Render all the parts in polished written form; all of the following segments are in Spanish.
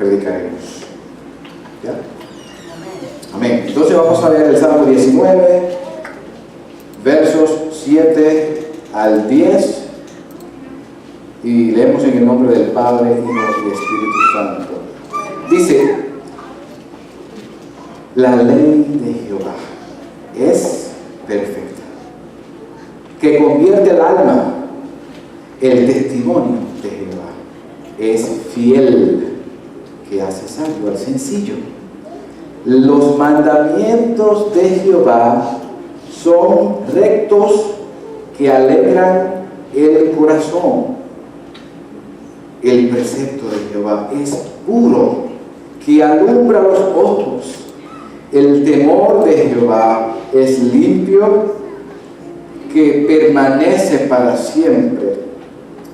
predicaremos. ¿Ya? Amén. Entonces vamos a leer el Salmo 19, versos 7 al 10, y leemos en el nombre del Padre, Hijo y Espíritu Santo. Dice: la ley de Jehová es perfecta, que convierte el alma. El testimonio de Jehová es fiel, que hace sabio al sencillo. Los mandamientos de Jehová son rectos, que alegran el corazón. El precepto de Jehová es puro, que alumbra los ojos. El temor de Jehová es limpio, que permanece para siempre.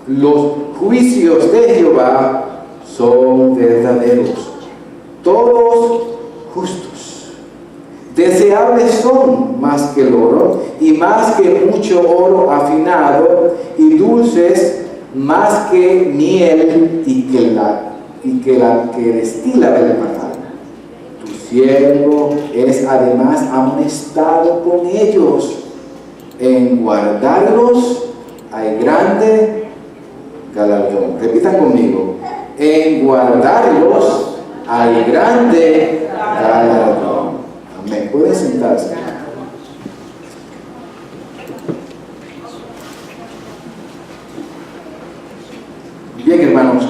Los juicios de Jehová son verdaderos, todos justos. Deseables son más que el oro, y más que mucho oro afinado, y dulces más que miel, y que la que destila del panal. Tu siervo es además amonestado con ellos. En guardarlos hay grande galardón. Repitan conmigo: en guardarlos hay grande galardón. Amén. Pueden sentarse. Bien, hermanos,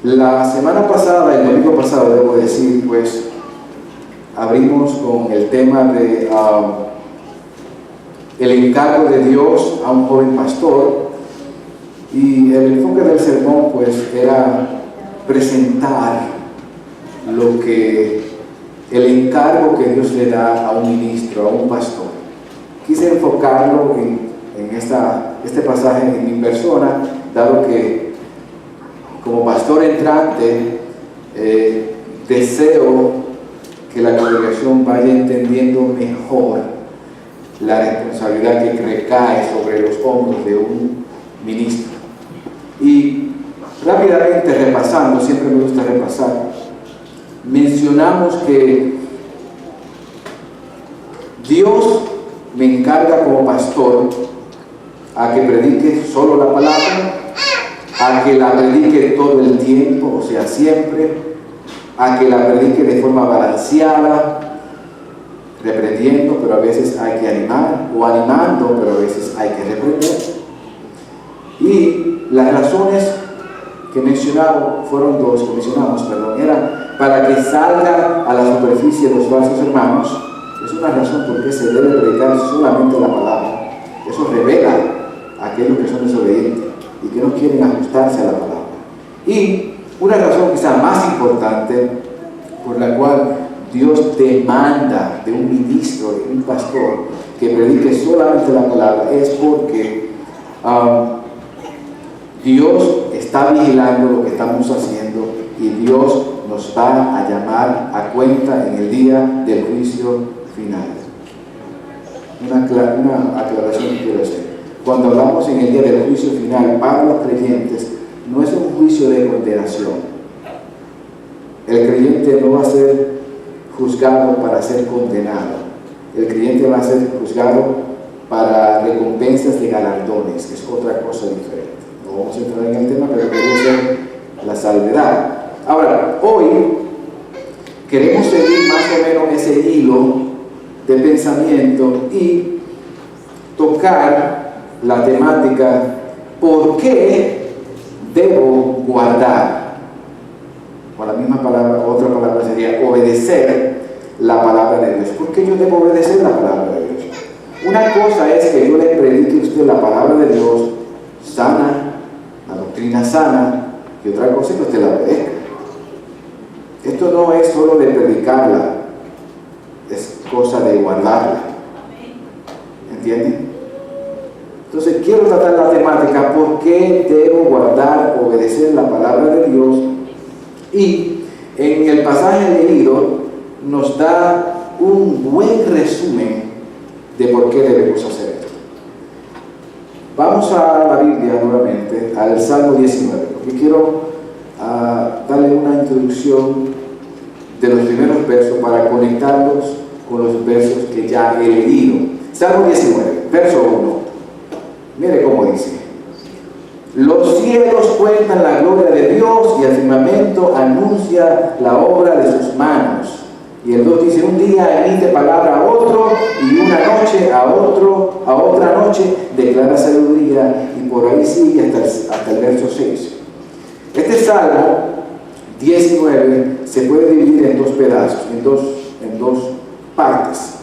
la semana pasada, el domingo pasado, debo decir, pues, abrimos con el tema de el encargo de Dios a un joven pastor, y el enfoque del sermón pues era presentar lo que el encargo que Dios le da a un ministro, a un pastor. Quise enfocarlo en este pasaje en mi persona, dado que como pastor entrante deseo que la congregación vaya entendiendo mejor la responsabilidad que recae sobre los hombros de un ministro. Y rápidamente repasando, siempre me gusta repasar, mencionamos que Dios me encarga como pastor a que predique solo la palabra, a que la predique todo el tiempo, o sea, siempre, a que la predique de forma balanceada, reprendiendo, pero a veces hay que animar, o animando, pero a veces hay que reprender. Y las razones que mencionamos fueron dos, eran para que salgan a la superficie los falsos hermanos. Es una razón por qué se debe predicar solamente la palabra. Eso revela a aquellos que son desobedientes y que no quieren ajustarse a la palabra. Y una razón quizá más importante por la cual Dios demanda de un ministro, de un pastor, que predique solamente la palabra, es porque Dios está vigilando lo que estamos haciendo, y Dios nos va a llamar a cuenta en el día del juicio final. Una aclaración que quiero hacer. Cuando hablamos en el día del juicio final para los creyentes, no es un juicio de condenación. El creyente no va a ser juzgado para ser condenado. El creyente va a ser juzgado para recompensas de galardones, que es otra cosa diferente. No vamos a entrar en el tema, pero quería hacer la salvedad. Ahora, hoy queremos seguir más o menos ese hilo de pensamiento y tocar la temática: ¿por qué debo guardar? O la misma palabra, otra palabra sería obedecer la palabra de Dios. ¿Por qué yo debo obedecer la palabra de Dios? Una cosa es que yo le predique a usted la palabra de Dios sana, la doctrina sana, y otra cosa es que usted la obedezca. Esto no es solo de predicarla, es cosa de guardarla. ¿Entienden? Entonces quiero tratar la temática: ¿por qué debo guardar, obedecer la palabra de Dios? Y en el pasaje leído nos da un buen resumen de por qué debemos hacer esto. Vamos a la Biblia nuevamente, al Salmo 19, porque quiero introducción de los primeros versos para conectarlos con los versos que ya he leído. Salmo 19, verso 1. Mire cómo dice: los cielos cuentan la gloria de Dios y el firmamento anuncia la obra de sus manos. Y el 2 dice: un día emite palabra a otro y una noche a otra noche declara sabiduría. Y por ahí sigue hasta el verso 6. Este Salmo 19 se puede dividir en dos pedazos, en dos partes.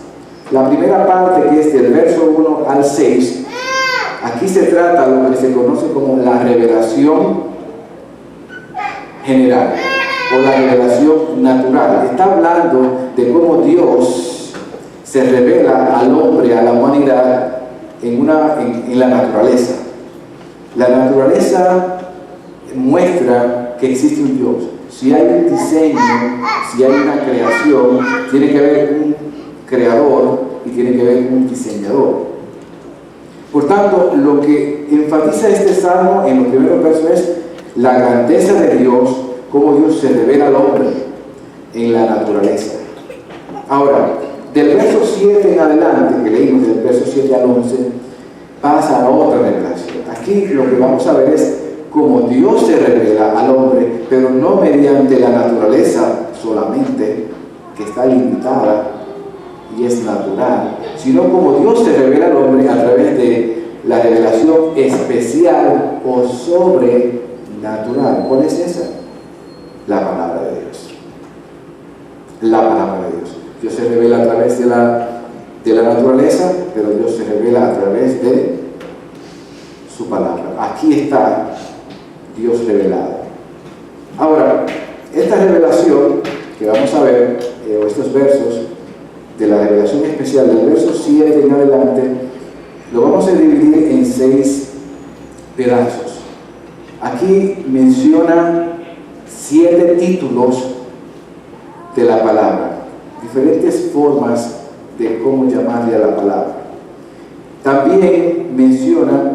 La primera parte, que es del verso 1 al 6, aquí se trata de lo que se conoce como la revelación general o la revelación natural. Está hablando de cómo Dios se revela al hombre, a la humanidad, en la naturaleza. La naturaleza muestra que existe un Dios. Si hay un diseño, si hay una creación, tiene que haber un creador y tiene que haber un diseñador. Por tanto, lo que enfatiza este salmo en los primeros versos es la grandeza de Dios, cómo Dios se revela al hombre en la naturaleza. Ahora, del verso 7 en adelante, que leímos del verso 7 al 11, pasa a otra revelación. Aquí lo que vamos a ver es cómo Dios se revela al hombre, pero no mediante la naturaleza solamente, que está limitada y es natural, sino como Dios se revela al hombre a través de la revelación especial o sobrenatural. ¿Cuál es esa? La palabra de Dios. La palabra de Dios. Dios se revela a través de la naturaleza, pero Dios se revela a través de su palabra. Aquí está Dios revelado. Ahora, esta revelación que vamos a ver, o estos versos de la revelación especial, del verso 7 en adelante, lo vamos a dividir en 6 pedazos. Aquí menciona 7 títulos de la palabra, diferentes formas de cómo llamarle a la palabra. También menciona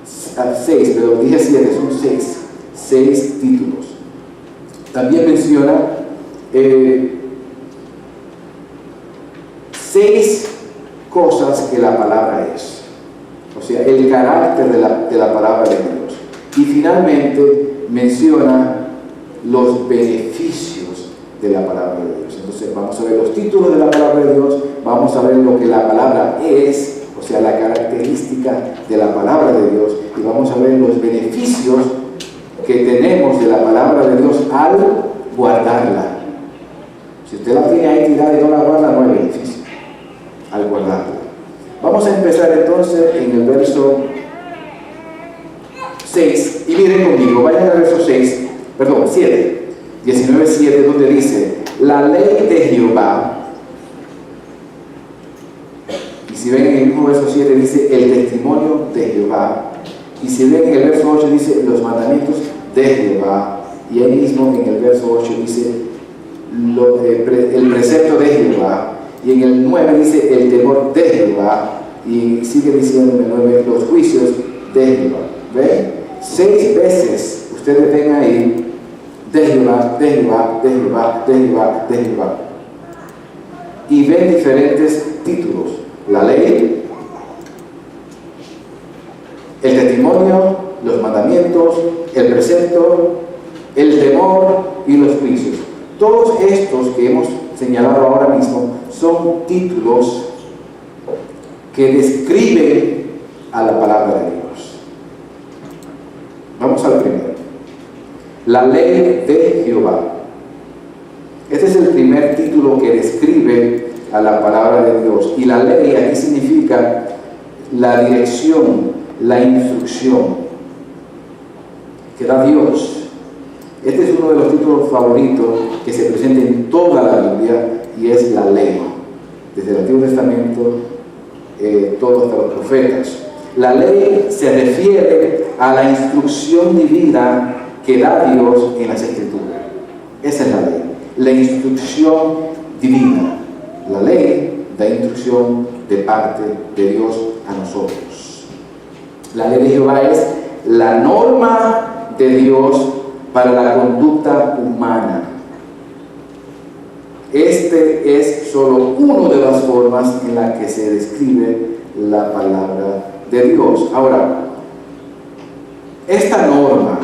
6, pero dije 7, son 6 títulos. También menciona 6 cosas que la palabra es, o sea, el carácter de la palabra de Dios. Y finalmente menciona los beneficios de la palabra de Dios. Entonces vamos a ver los títulos de la palabra de Dios, vamos a ver lo que la palabra es, o sea, la característica de la palabra de Dios, y vamos a ver los beneficios que tenemos de la palabra de Dios al guardarla. Si usted la tiene ahí tirada y no la guarda, no hay beneficio al guardarla. Vamos a empezar entonces en el verso 6, y miren conmigo, vayan al verso 7, 19:7, donde dice: la ley de Jehová. Y si ven en el mismo verso 7 dice el testimonio de Jehová. Y si ven en el verso 8 dice los mandamientos de Jehová. Y ahí mismo en el verso 8 dice el precepto de Jehová. Y en el 9 dice el temor de Jehová. Y sigue diciendo en el 9 los juicios de Jehová. ¿Ven? 6 veces ustedes ven ahí de Jehová, de Jehová, de Jehová, de Jehová, de Jehová. Y ven diferentes títulos: la ley, el testimonio, los mandamientos, el precepto, el temor y los juicios. Todos estos que hemos señalado ahora mismo son títulos que describen a la palabra de Dios. Vamos al primero: la ley de Jehová. Este es el primer título que describe a la palabra de Dios. Y la ley aquí significa la dirección, la instrucción que da Dios. Este es uno de los títulos favoritos que se presenta en toda la Biblia, y es la ley. Desde el Antiguo Testamento, todo hasta los profetas. La ley se refiere a la instrucción divina que da Dios en las Escrituras. Esa es la ley, la instrucción divina. La ley da instrucción de parte de Dios a nosotros. La ley de Jehová es la norma de Dios para la conducta humana. Este es solo una de las formas en las que se describe la palabra de Dios. Ahora, esta norma,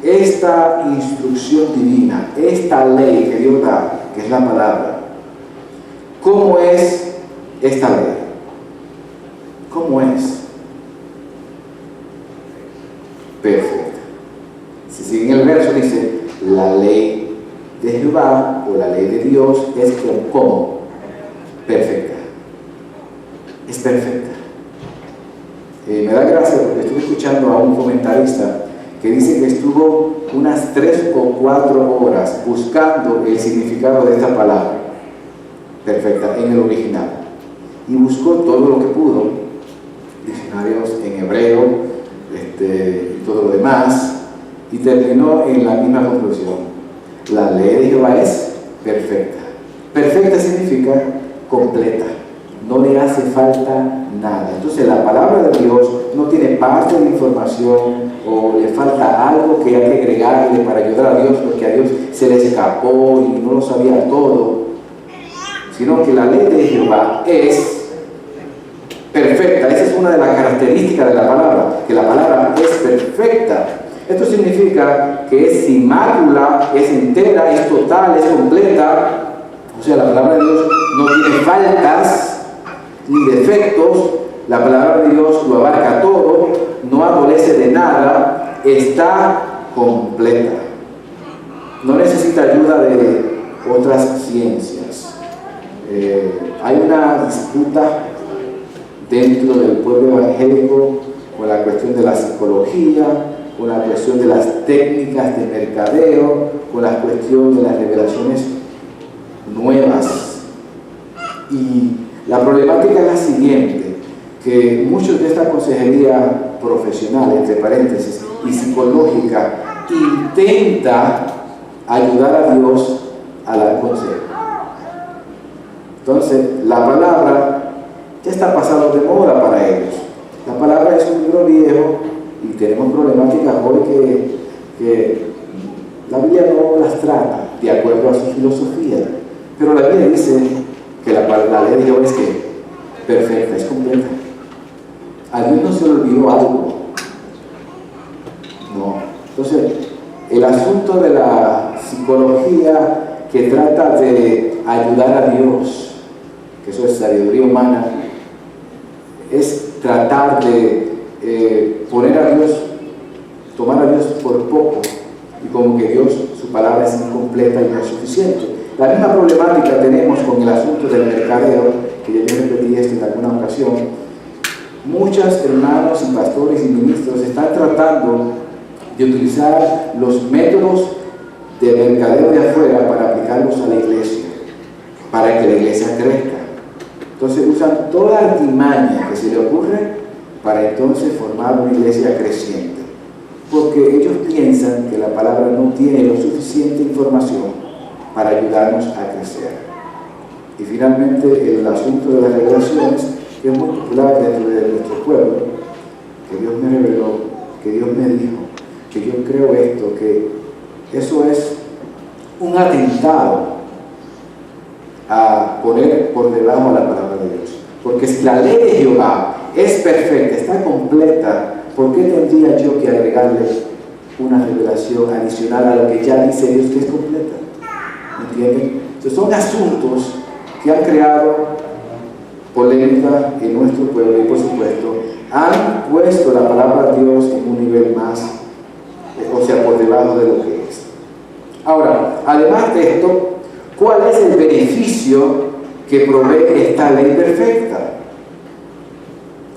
esta instrucción divina, esta ley que Dios da, que es la palabra, ¿cómo es esta ley? ¿Cómo es? Perfecta. Si sigue en el verso, dice, la ley de Jehová o la ley de Dios es como perfecta. Es perfecta. Me da gracia porque estuve escuchando a un comentarista que dice que estuvo unas 3 o 4 horas buscando el significado de esta palabra perfecta en el original, y buscó todo lo que pudo, diccionarios en hebreo, y todo lo demás, y terminó en la misma conclusión: la ley de Jehová es perfecta. Perfecta significa completa, no le hace falta nada. Entonces la palabra de Dios no tiene parte de información o le falta algo que hay que agregarle para ayudar a Dios porque a Dios se le escapó y no lo sabía todo, sino que la ley de Jehová es perfecta. Esa es una de las características de la palabra, que la palabra es perfecta. Esto significa que es sin mácula, es entera, es total, es completa. O sea, la palabra de Dios no tiene faltas ni defectos. La palabra de Dios lo abarca todo, no adolece de nada, está completa. No necesita ayuda de otras ciencias. Hay una disputa dentro del pueblo evangélico con la cuestión de la psicología, con la cuestión de las técnicas de mercadeo, con la cuestión de las revelaciones nuevas. Y la problemática es la siguiente, que muchos de esta consejería profesional, entre paréntesis, y psicológica, intenta ayudar a Dios a dar consejo. Entonces, la palabra ya está pasando de moda para ellos. La palabra es un libro viejo y tenemos problemáticas hoy que la Biblia no las trata de acuerdo a su filosofía. Pero la Biblia dice que la ley de Dios es que perfecta, es completa. A Dios no se le olvidó algo. No. Entonces, el asunto de la psicología que trata de ayudar a Dios, que eso es sabiduría humana, es tratar de poner a Dios, tomar a Dios por poco, y como que Dios, su palabra es incompleta y no es suficiente. La misma problemática tenemos con el asunto del mercadeo, que ya yo repetí esto en alguna ocasión. Muchos hermanos y pastores y ministros están tratando de utilizar los métodos de mercadeo de afuera para aplicarlos a la iglesia, para que la iglesia crezca. Entonces usan toda artimaña que se le ocurre para entonces formar una iglesia creciente, porque ellos piensan que la palabra no tiene lo suficiente información para ayudarnos a crecer. Y finalmente el asunto de las revelaciones, que es muy popular dentro de nuestro pueblo, que Dios me reveló, que Dios me dijo, que yo creo esto, que eso es un atentado a poner por debajo la palabra de Dios. Porque si la ley de Jehová es perfecta, está completa, ¿por qué tendría yo que agregarle una revelación adicional a lo que ya dice Dios que es completa? ¿Me entienden? Entonces son asuntos que han creado polémica en nuestro pueblo y por supuesto han puesto la palabra de Dios en un nivel más, o sea, por debajo de lo que es. Ahora, además de esto, ¿cuál es el beneficio que provee esta ley perfecta?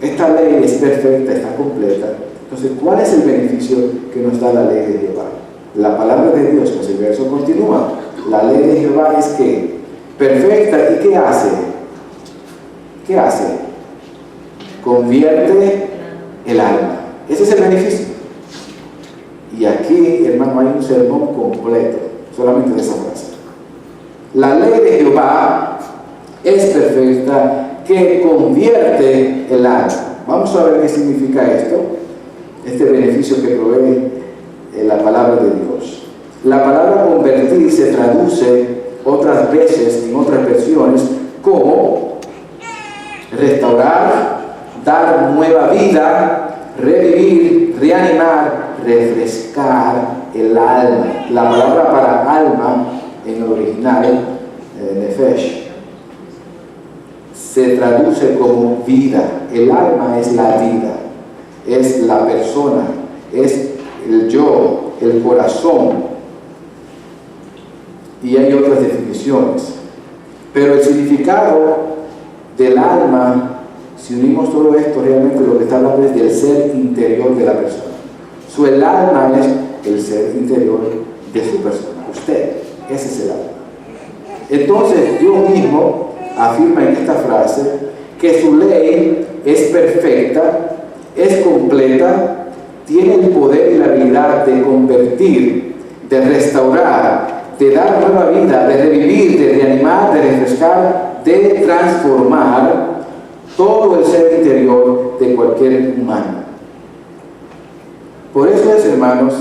Esta ley es perfecta, está completa. Entonces, ¿cuál es el beneficio que nos da la ley de Jehová? La palabra de Dios, pues el verso continúa. La ley de Jehová es que perfecta, ¿y qué hace? ¿Qué hace? Convierte el alma. Ese es el beneficio. Y aquí, hermano, hay un sermón completo, solamente de esa frase. La ley de Jehová es perfecta, que convierte el alma. Vamos a ver qué significa esto, este beneficio que provee la palabra de Dios. La palabra convertir se traduce otras veces, en otras versiones, como restaurar, dar nueva vida, revivir, reanimar, refrescar el alma. La palabra para alma en el original, nefesh, se traduce como vida. El alma es la vida, es la persona, es el yo, el corazón. Y hay otras definiciones. Pero el significado del alma, si unimos todo esto, realmente lo que está hablando es del ser interior de la persona. El alma es el ser interior de su persona. Usted, ese es el alma. Entonces, Dios mismo afirma en esta frase que su ley es perfecta, es completa, tiene el poder y la habilidad de convertir, de restaurar, de dar nueva vida, de revivir, de reanimar, de refrescar, de transformar todo el ser interior de cualquier humano. Por eso es, hermanos,